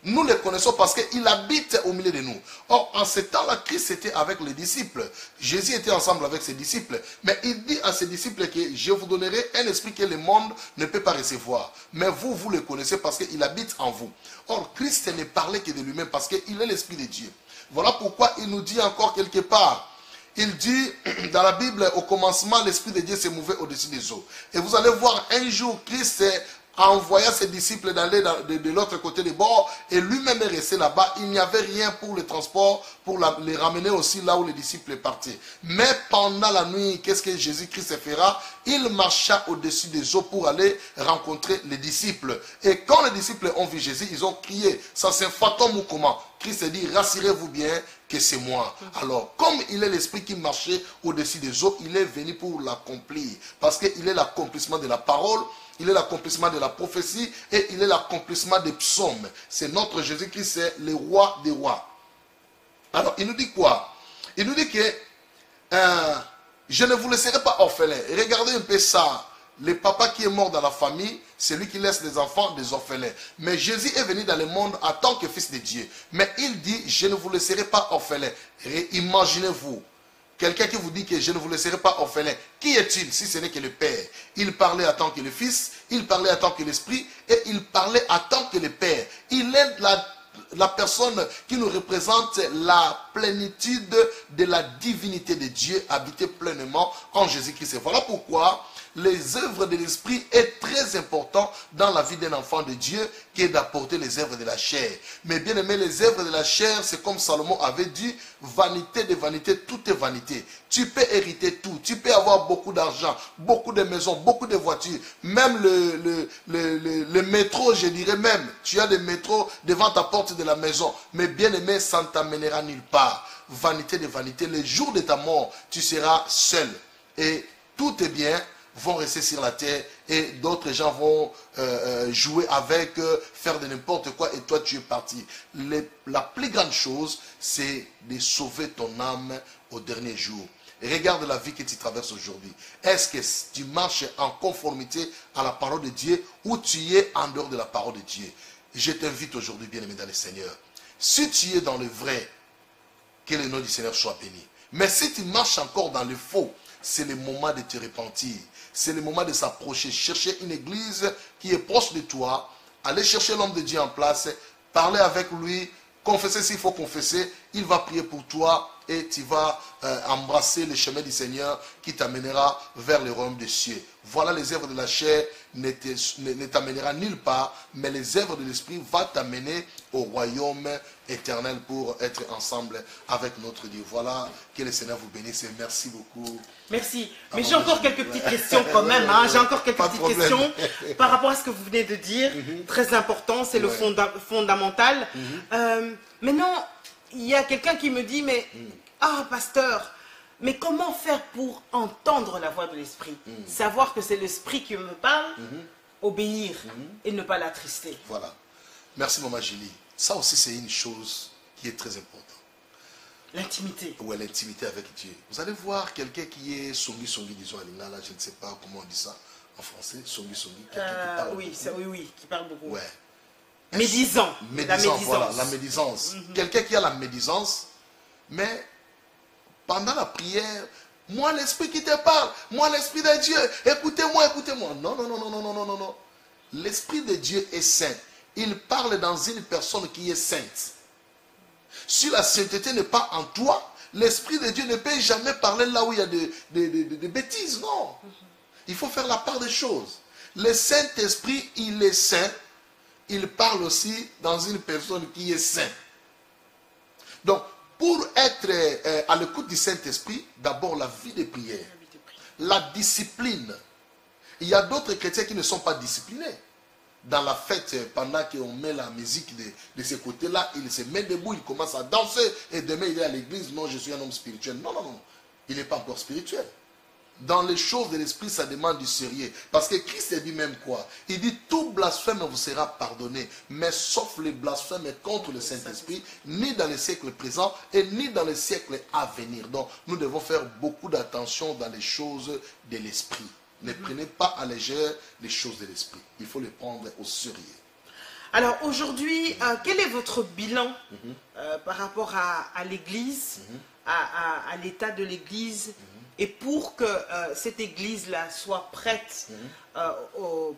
Speaker 2: nous le connaissons parce qu'il habite au milieu de nous. Or, en ce temps-là, Christ était avec les disciples. Jésus était ensemble avec ses disciples. Mais il dit à ses disciples que je vous donnerai un esprit que le monde ne peut pas recevoir. Mais vous, vous le connaissez parce qu'il habite en vous. Or, Christ ne parlait que de lui-même parce qu'il est l'esprit de Dieu. Voilà pourquoi il nous dit encore quelque part. Il dit dans la Bible, au commencement, l'esprit de Dieu se mouvait au-dessus des eaux. Et vous allez voir un jour, Christ envoya ses disciples d'aller de l'autre côté des bords et lui-même est resté là-bas. Il n'y avait rien pour le transport, pour les ramener aussi là où les disciples partaient. Mais pendant la nuit, qu'est-ce que Jésus-Christ fera? Il marcha au-dessus des eaux pour aller rencontrer les disciples. Et quand les disciples ont vu Jésus, ils ont crié, ça c'est un fantôme ou comment? Christ dit, rassurez-vous bien que c'est moi. Alors, comme il est l'esprit qui marchait au-dessus des eaux, il est venu pour l'accomplir. Parce qu'il est l'accomplissement de la parole, il est l'accomplissement de la prophétie et il est l'accomplissement des psaumes. C'est notre Jésus-Christ, c'est le roi des rois. Alors, il nous dit quoi? Il nous dit que je ne vous laisserai pas orphelins. Regardez un peu ça. Le papa qui est mort dans la famille, c'est lui qui laisse les enfants des orphelins. Mais Jésus est venu dans le monde en tant que fils de Dieu. Mais il dit, je ne vous laisserai pas orphelins. Imaginez-vous. Quelqu'un qui vous dit que je ne vous laisserai pas orphelin, qui est-il si ce n'est que le Père? Il parlait en tant que le Fils, il parlait en tant que l'Esprit, et il parlait en tant que le Père. Il est la personne qui nous représente la plénitude de la divinité de Dieu habitée pleinement en Jésus-Christ. Voilà pourquoi les œuvres de l'esprit est très important dans la vie d'un enfant de Dieu qui est d'apporter les œuvres de la chair. Mais bien aimé, les œuvres de la chair, c'est comme Salomon avait dit, vanité de vanité, tout est vanité. Tu peux hériter tout, tu peux avoir beaucoup d'argent, beaucoup de maisons, beaucoup de voitures, même le métro, je dirais même, tu as des métros devant ta porte de la maison, mais bien aimé, ça ne t'amènera nulle part. Vanité de vanité, le jour de ta mort, tu seras seul et tout est bien vont rester sur la terre et d'autres gens vont jouer avec, faire de n'importe quoi et toi tu es parti. La plus grande chose, c'est de sauver ton âme au dernier jour. Et regarde la vie que tu traverses aujourd'hui. Est-ce que tu marches en conformité à la parole de Dieu ou tu es en dehors de la parole de Dieu? je t'invite aujourd'hui, bien-aimé dans le Seigneur, si tu es dans le vrai, que le nom du Seigneur soit béni. Mais si tu marches encore dans le faux, c'est le moment de te repentir. C'est le moment de s'approcher, chercher une église qui est proche de toi, aller chercher l'homme de Dieu en place, parler avec lui, confesser s'il faut confesser, il va prier pour toi et tu vas embrasser le chemin du Seigneur qui t'amènera vers le royaume des cieux. Voilà, les œuvres de la chair ne t'amènera nulle part, mais les œuvres de l'esprit vont t'amener au royaume éternel pour être ensemble avec notre Dieu. Voilà, que le Seigneur vous bénisse et merci beaucoup.
Speaker 1: Merci. Mais j'ai encore quelques petites questions quand même. Hein. J'ai encore quelques petites questions par rapport à ce que vous venez de dire. Très important, c'est le fondamental. Maintenant, il y a quelqu'un qui me dit, mais, pasteur, mais comment faire pour entendre la voix de l'esprit? Savoir que c'est l'esprit qui me parle, obéir et ne pas l'attrister.
Speaker 2: Voilà. Merci, Maman Julie. Ça aussi, c'est une chose qui est très importante.
Speaker 1: L'intimité.
Speaker 2: Ouais, l'intimité avec Dieu. Vous allez voir quelqu'un qui est songi, disons à l'Ingala, je ne sais pas comment on dit ça en français, songi,
Speaker 1: Oui, qui parle beaucoup.
Speaker 2: Ouais.
Speaker 1: Médisant. La médisance.
Speaker 2: Voilà, la médisance. Quelqu'un qui a la médisance, mais pendant la prière, moi l'esprit qui te parle, moi l'esprit de Dieu, écoutez-moi, écoutez-moi. Non, non, non, non, non, non, non, non, non. L'esprit de Dieu est saint. Il parle dans une personne qui est sainte. Si la sainteté n'est pas en toi, l'esprit de Dieu ne peut jamais parler là où il y a des bêtises, non. Il faut faire la part des choses. Le Saint-Esprit, il est saint. Il parle aussi dans une personne qui est sainte. Donc, pour être à l'écoute du Saint-Esprit, d'abord la vie de prière, la discipline. Il y a d'autres chrétiens qui ne sont pas disciplinés. Dans la fête, pendant qu'on met la musique de ce côté-là, il se met debout, il commence à danser, et demain il est à l'église, non, je suis un homme spirituel. Non, non, non, il n'est pas encore spirituel. Dans les choses de l'esprit, ça demande du sérieux. Parce que Christ dit même quoi? Il dit, tout blasphème vous sera pardonné, mais sauf les blasphèmes contre le Saint-Esprit, ni dans les siècles présents, et ni dans les siècles à venir. Donc, nous devons faire beaucoup d'attention dans les choses de l'esprit. Ne prenez pas à légère les choses de l'esprit. Il faut les prendre au sérieux.
Speaker 1: Alors aujourd'hui, quel est votre bilan par rapport à l'Église, à l'état de l'Église, et pour que cette Église-là soit prête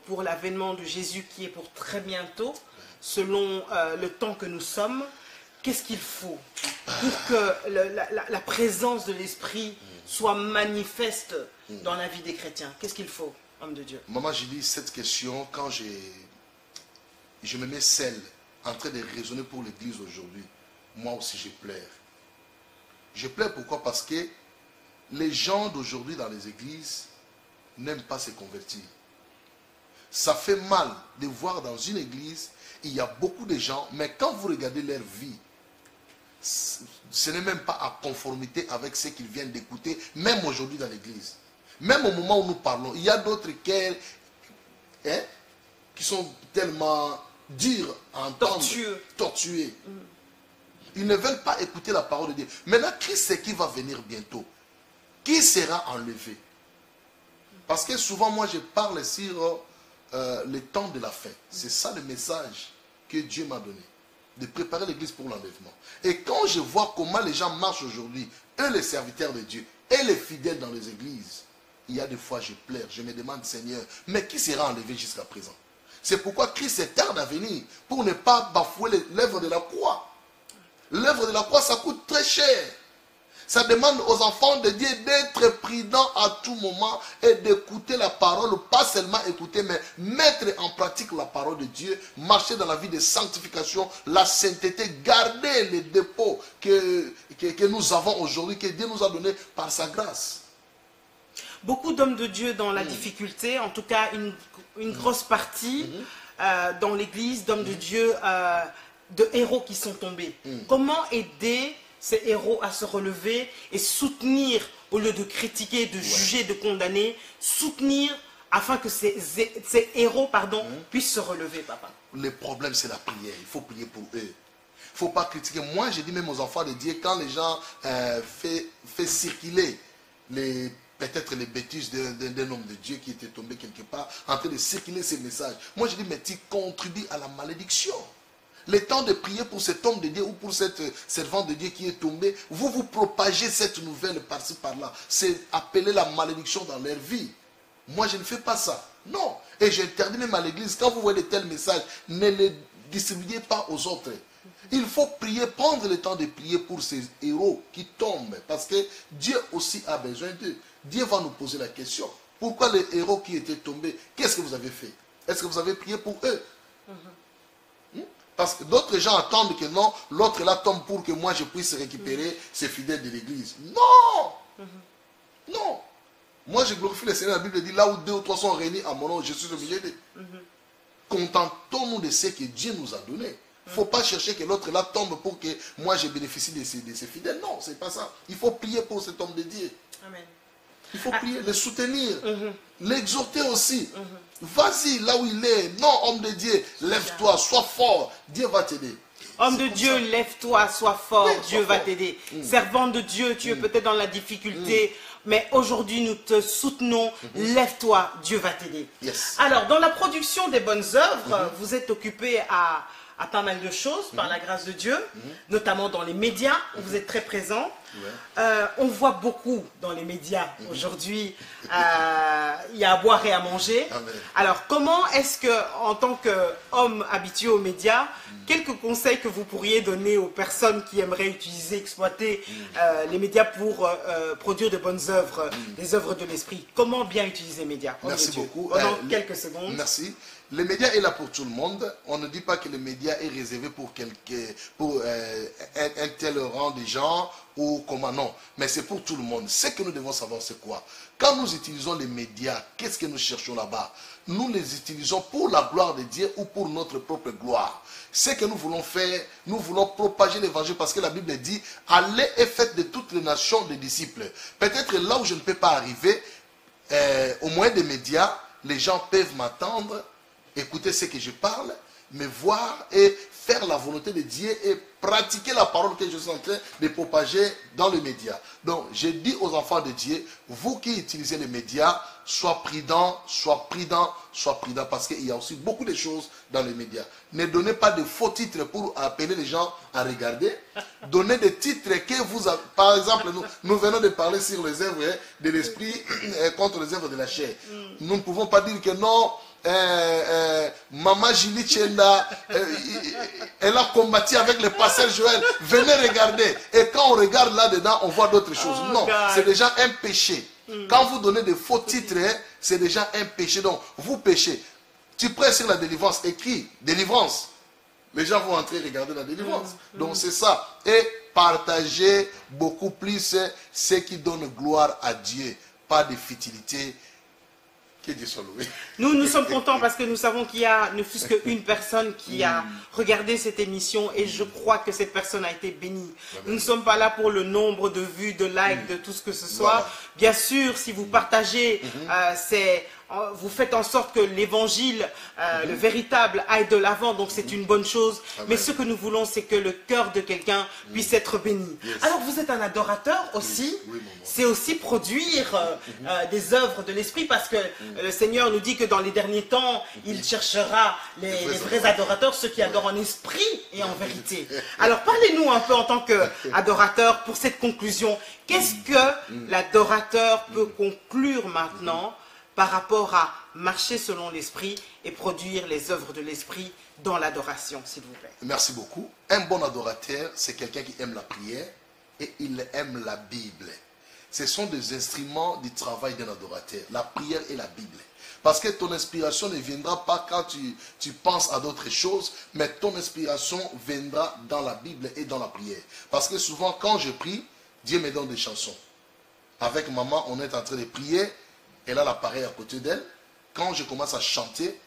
Speaker 1: pour l'avènement de Jésus qui est pour très bientôt, selon le temps que nous sommes, qu'est-ce qu'il faut pour que la présence de l'Esprit soit manifeste dans la vie des chrétiens? Qu'est-ce qu'il faut, homme de Dieu?
Speaker 2: Maman, j'ai dit cette question quand je me mets seul en train de raisonner pour l'Église aujourd'hui. Moi aussi, je pleure. Je pleure pourquoi? Parce que les gens d'aujourd'hui dans les églises n'aiment pas se convertir. Ça fait mal de voir dans une église, il y a beaucoup de gens, mais quand vous regardez leur vie, ce n'est même pas à conformité avec ce qu'ils viennent d'écouter, même aujourd'hui dans l'église. Même au moment où nous parlons, il y a d'autres qui sont tellement durs à entendre, tortueux. Ils ne veulent pas écouter la parole de Dieu. Maintenant, qui c'est qui va venir bientôt? Qui sera enlevé? Parce que souvent, moi, je parle sur le temps de la fin. C'est ça le message que Dieu m'a donné. De préparer l'église pour l'enlèvement. Et quand je vois comment les gens marchent aujourd'hui, eux les serviteurs de Dieu, et les fidèles dans les églises, il y a des fois je pleure, je me demande, Seigneur, mais qui sera enlevé jusqu'à présent? C'est pourquoi Christ est tard à venir, pour ne pas bafouer l'œuvre de la croix. L'œuvre de la croix, ça coûte très cher. Ça demande aux enfants de Dieu d'être prudents à tout moment et d'écouter la parole, pas seulement écouter, mais mettre en pratique la parole de Dieu, marcher dans la vie de sanctification, la sainteté, garder les dépôts que nous avons aujourd'hui, que Dieu nous a donnés par sa grâce.
Speaker 1: Beaucoup d'hommes de Dieu dans la difficulté, en tout cas une grosse partie dans l'église d'hommes de Dieu, de héros qui sont tombés. Comment aider ces héros à se relever et soutenir, au lieu de critiquer, de juger, de condamner, soutenir afin que ces héros puissent se relever, papa? Le
Speaker 2: problème, c'est la prière. Il faut prier pour eux. Il ne faut pas critiquer. Moi, j'ai dit même aux enfants de Dieu, quand les gens font circuler les peut-être les bêtises d'un homme de Dieu qui était tombé quelque part, en train de circuler ces messages. Moi, je dis, mais tu contribues à la malédiction. Le temps de prier pour cet homme de Dieu ou pour cette servante de Dieu qui est tombée, vous propagez cette nouvelle par-ci, par-là. C'est appeler la malédiction dans leur vie. Moi, je ne fais pas ça. Non. Et j'interdis même à l'église, quand vous voyez de tels messages, ne les distribuez pas aux autres. Il faut prier, prendre le temps de prier pour ces héros qui tombent. Parce que Dieu aussi a besoin d'eux. Dieu va nous poser la question. Pourquoi les héros qui étaient tombés, qu'est-ce que vous avez fait? Est-ce que vous avez prié pour eux? Parce que d'autres gens attendent que non, l'autre là tombe pour que moi je puisse récupérer ces fidèles de l'église. Non! Non! Moi je glorifie le Seigneur. La Bible dit là où 2 ou 3 sont réunis à mon nom, je suis au milieu d'eux. Contentons-nous de ce que Dieu nous a donné. Il ne faut pas chercher que l'autre là tombe pour que moi je bénéficie de ces fidèles. Non, ce n'est pas ça. Il faut prier pour cet homme de Dieu.
Speaker 1: Amen.
Speaker 2: Il faut prier, le soutenir, l'exhorter aussi. Vas-y là où il est. Non, homme de Dieu, lève-toi, sois fort. Dieu va t'aider.
Speaker 1: Homme de Dieu, lève-toi, sois fort,
Speaker 2: Oui,
Speaker 1: Dieu va t'aider. Servant de Dieu, tu es peut-être dans la difficulté, mais aujourd'hui nous te soutenons, lève-toi, Dieu va t'aider.
Speaker 2: Yes.
Speaker 1: Alors, dans la production des bonnes œuvres, vous êtes occupé à pas mal de choses par la grâce de Dieu, notamment dans les médias, où vous êtes très présent. On voit beaucoup dans les médias aujourd'hui, il y a à boire et à manger.
Speaker 2: Amen.
Speaker 1: Alors comment est-ce que, en tant qu'homme habitué aux médias, quelques conseils que vous pourriez donner aux personnes qui aimeraient utiliser, exploiter les médias pour produire de bonnes œuvres, des œuvres de l'esprit? Comment bien utiliser les médias?
Speaker 2: Merci beaucoup.
Speaker 1: Pendant quelques secondes.
Speaker 2: Merci. Le média est là pour tout le monde. On ne dit pas que le média est réservé pour un tel rang de gens ou comment, non. Mais c'est pour tout le monde. Ce que nous devons savoir, c'est quoi? Quand nous utilisons les médias, qu'est-ce que nous cherchons là-bas? Nous les utilisons pour la gloire de Dieu ou pour notre propre gloire. Ce que nous voulons faire, nous voulons propager l'évangile parce que la Bible dit « Allez et faites de toutes les nations des disciples ». Peut-être là où je ne peux pas arriver, au moyen des médias, les gens peuvent m'attendre, écouter ce que je parle, me voir et faire la volonté de Dieu et pratiquer la parole que je suis en train de propager dans les médias. Donc, je dis aux enfants de Dieu, vous qui utilisez les médias, sois prudents, parce qu'il y a aussi beaucoup de choses dans les médias. Ne donnez pas de faux titres pour appeler les gens à regarder. Donnez des titres que vous avez. Par exemple, nous venons de parler sur les œuvres de l'esprit contre les œuvres de la chair. Nous ne pouvons pas dire que non. Maman Julie Chenda, elle a combattu avec le pasteur Joël. Venez regarder. Et quand on regarde là-dedans, on voit d'autres choses. Non, c'est déjà un péché. Quand vous donnez des faux titres, c'est déjà un péché. Donc, vous péchez. Tu prêches sur la délivrance, écrit délivrance. Les gens vont entrer regarder la délivrance. Donc, c'est ça. Et partagez beaucoup plus ce qui donne gloire à Dieu. Pas de futilité.
Speaker 1: Nous sommes contents parce que nous savons qu'il y a ne fût-ce qu'une personne qui a regardé cette émission et je crois que cette personne a été bénie. Nous ne sommes pas là pour le nombre de vues, de likes, de tout ce que ce soit. Voilà. Bien sûr, si vous partagez, vous faites en sorte que l'évangile, le véritable, aille de l'avant, donc c'est une bonne chose. Amen. Mais ce que nous voulons, c'est que le cœur de quelqu'un puisse être béni. Yes. Alors vous êtes un adorateur aussi, c'est aussi produire des œuvres de l'esprit parce que le Seigneur nous dit que dans les derniers temps, il cherchera les vrais adorateurs, ceux qui adorent en esprit et en vérité. Alors parlez-nous un peu en tant qu'adorateur pour cette conclusion. Qu'est-ce que l'adorateur peut conclure maintenant par rapport à marcher selon l'esprit et produire les œuvres de l'esprit dans l'adoration, s'il vous plaît?
Speaker 2: Merci beaucoup. Un bon adorateur, c'est quelqu'un qui aime la prière et il aime la Bible. Ce sont des instruments du travail d'un adorateur, la prière et la Bible. Parce que ton inspiration ne viendra pas quand tu penses à d'autres choses, mais ton inspiration viendra dans la Bible et dans la prière. Parce que souvent, quand je prie, Dieu me donne des chansons. Avec maman, on est en train de prier. Elle a l'appareil à côté d'elle. Quand je commence à chanter,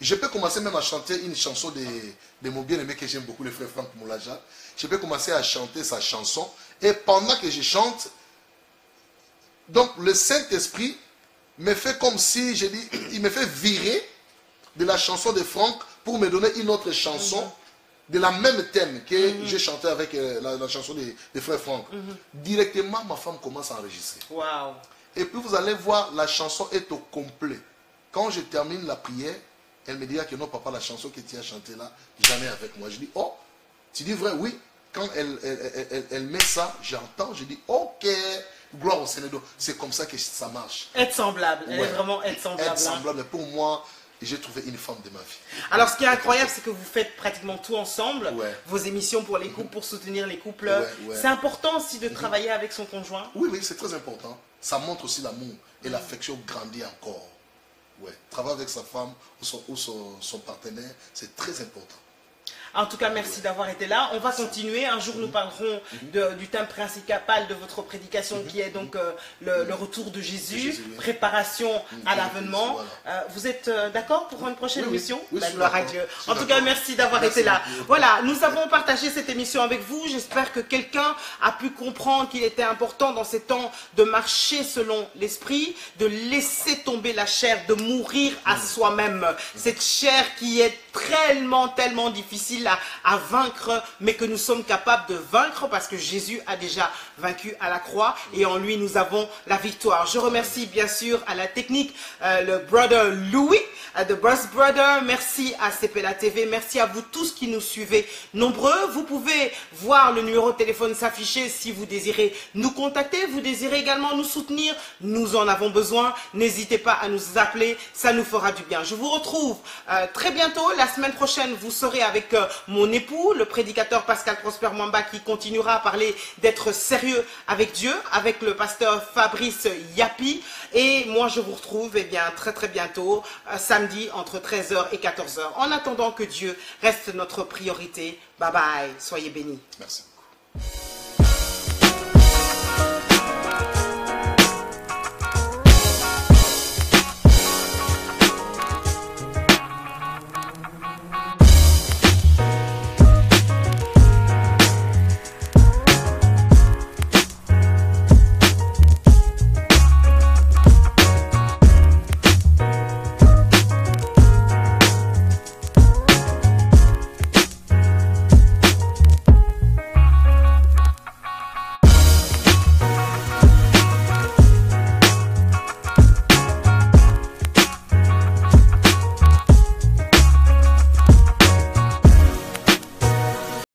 Speaker 2: je peux commencer même à chanter une chanson de mon bien-aimé que j'aime beaucoup, le frère Franck Moulaja. Je peux commencer à chanter sa chanson. Et pendant que je chante, donc le Saint-Esprit me fait comme si, je dis, il me fait virer de la chanson de Franck pour me donner une autre chanson de la même thème que j'ai chanté avec la chanson de frère Franck. Directement, ma femme commence à enregistrer.
Speaker 1: Wow.
Speaker 2: Et puis vous allez voir, la chanson est au complet. Quand je termine la prière, elle me dira que non, papa, la chanson que tu as chantée là, j'en ai avec moi. Je dis, oh, tu dis vrai, oui. Quand elle met ça, j'entends, je dis, ok, gloire au Seigneur. C'est comme ça que ça marche.
Speaker 1: Être semblable, elle est vraiment être semblable.
Speaker 2: Être semblable, mais pour moi, j'ai trouvé une femme de ma vie.
Speaker 1: Alors, ce qui est incroyable, c'est que vous faites pratiquement tout ensemble.
Speaker 2: Ouais.
Speaker 1: Vos émissions pour les couples, pour soutenir les couples.
Speaker 2: Ouais.
Speaker 1: C'est important aussi de travailler avec son conjoint.
Speaker 2: Oui, c'est très important. Ça montre aussi l'amour et l'affection grandit encore. Ouais. Travailler avec sa femme ou son partenaire, c'est très important.
Speaker 1: En tout cas, merci d'avoir été là. On va continuer. Un jour, nous parlerons du thème principal de votre prédication qui est donc le retour de Jésus, préparation à l'avènement. Voilà. Vous êtes d'accord pour une prochaine émission?
Speaker 2: Oui,
Speaker 1: gloire à Dieu. En tout cas, merci d'avoir été là. Voilà, nous avons partagé cette émission avec vous. J'espère que quelqu'un a pu comprendre qu'il était important dans ces temps de marcher selon l'esprit, de laisser tomber la chair, de mourir à soi-même. Cette chair qui est tellement difficile à vaincre, mais que nous sommes capables de vaincre parce que Jésus a déjà vaincu à la croix et en lui nous avons la victoire. Je remercie bien sûr à la technique le brother Louis, The Boss Brother. Merci à CPLA TV, merci à vous tous qui nous suivez nombreux. Vous pouvez voir le numéro de téléphone s'afficher si vous désirez nous contacter, vous désirez également nous soutenir, nous en avons besoin. N'hésitez pas à nous appeler, ça nous fera du bien. Je vous retrouve très bientôt. La semaine prochaine, vous serez avec mon époux, le prédicateur Pascal Prosper Mwamba, qui continuera à parler d'être sérieux avec Dieu, avec le pasteur Fabrice Yapi. Et moi, je vous retrouve très bientôt, samedi, entre 13h et 14h. En attendant que Dieu reste notre priorité. Bye bye, soyez bénis.
Speaker 2: Merci.